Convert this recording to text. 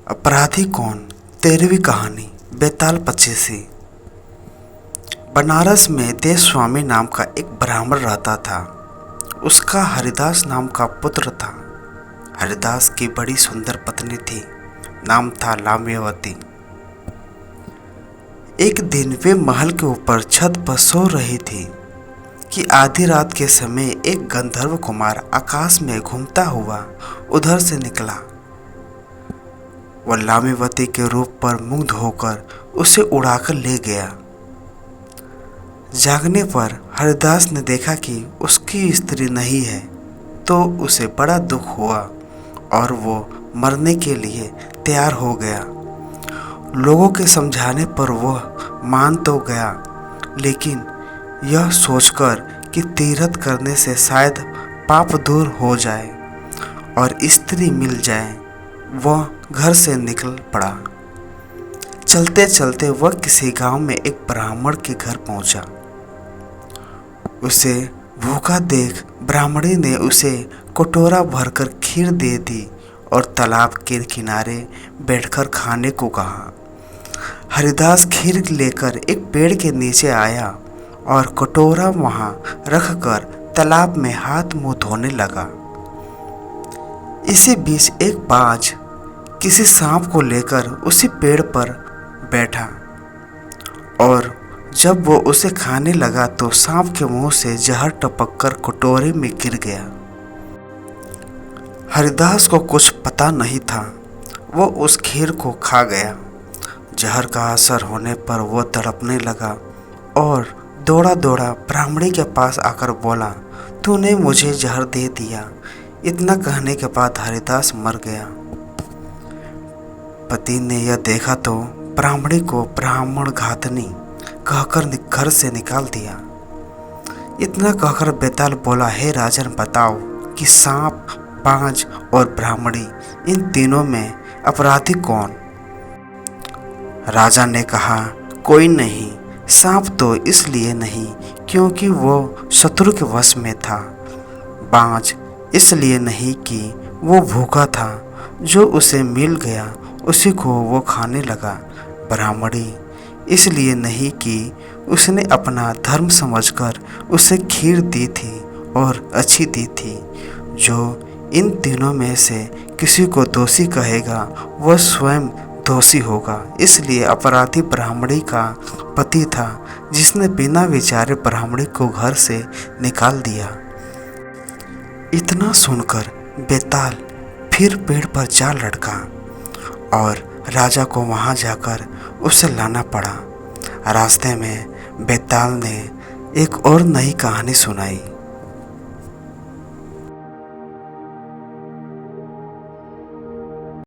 अपराधी कौन? 13वीं कहानी। बेताल पचीसी। बनारस में देवस्वामी नाम का एक ब्राह्मण रहता था। उसका हरिदास नाम का पुत्र था। हरिदास की बड़ी सुंदर पत्नी थी, नाम था लाम्यवती। एक दिन वे महल के ऊपर छत पर सो रही थी कि आधी रात के समय एक गंधर्व कुमार आकाश में घूमता हुआ उधर से निकला। वह लाम्यवती के रूप पर मुग्ध होकर उसे उड़ाकर ले गया। जागने पर हरिदास ने देखा कि उसकी स्त्री नहीं है, तो उसे बड़ा दुख हुआ और वो मरने के लिए तैयार हो गया। लोगों के समझाने पर वह मान तो गया, लेकिन यह सोचकर कि तीर्थ करने से शायद पाप दूर हो जाए और स्त्री मिल जाए, वह घर से निकल पड़ा। चलते चलते वह किसी गांव में एक ब्राह्मण के घर पहुंचा। उसे भूखा देख ब्राह्मणी ने उसे कटोरा भरकर खीर दे दी और तालाब के किनारे बैठकर खाने को कहा। हरिदास खीर लेकर एक पेड़ के नीचे आया और कटोरा वहां रखकर तालाब में हाथ मुंह धोने लगा। इसी बीच एक बाज किसी सांप को लेकर उसी पेड़ पर बैठा और जब वो उसे खाने लगा तो सांप के मुंह से जहर टपककर कटोरे में गिर गया। हरिदास को कुछ पता नहीं था, वो उस खीर को खा गया। जहर का असर होने पर वो तड़पने लगा और दौड़ा दौड़ा ब्राह्मणी के पास आकर बोला, तूने मुझे जहर दे दिया। इतना कहने के बाद हरिदास मर गया। पति ने यह देखा तो ब्राह्मणी को ब्राह्मण घातनी कहकर घर से निकाल दिया। इतना कहकर बेताल बोला, हे राजन, बताओ कि सांप, बाज और ब्राह्मणी, इन तीनों में अपराधी कौन? राजा ने कहा, कोई नहीं। सांप तो इसलिए नहीं क्योंकि वो शत्रु के वश में था। बाज इसलिए नहीं कि वो भूखा था, जो उसे मिल गया उसी को वो खाने लगा। ब्राह्मणी इसलिए नहीं कि उसने अपना धर्म समझकर उसे खीर दी थी और अच्छी दी थी। जो इन तीनों में से किसी को दोषी कहेगा वह स्वयं दोषी होगा। इसलिए अपराधी ब्राह्मणी का पति था, जिसने बिना विचारे ब्राह्मणी को घर से निकाल दिया। इतना सुनकर बेताल फिर पेड़ पर जा लटका और राजा को वहां जाकर उसे लाना पड़ा। रास्ते में बेताल ने एक और नई कहानी सुनाई।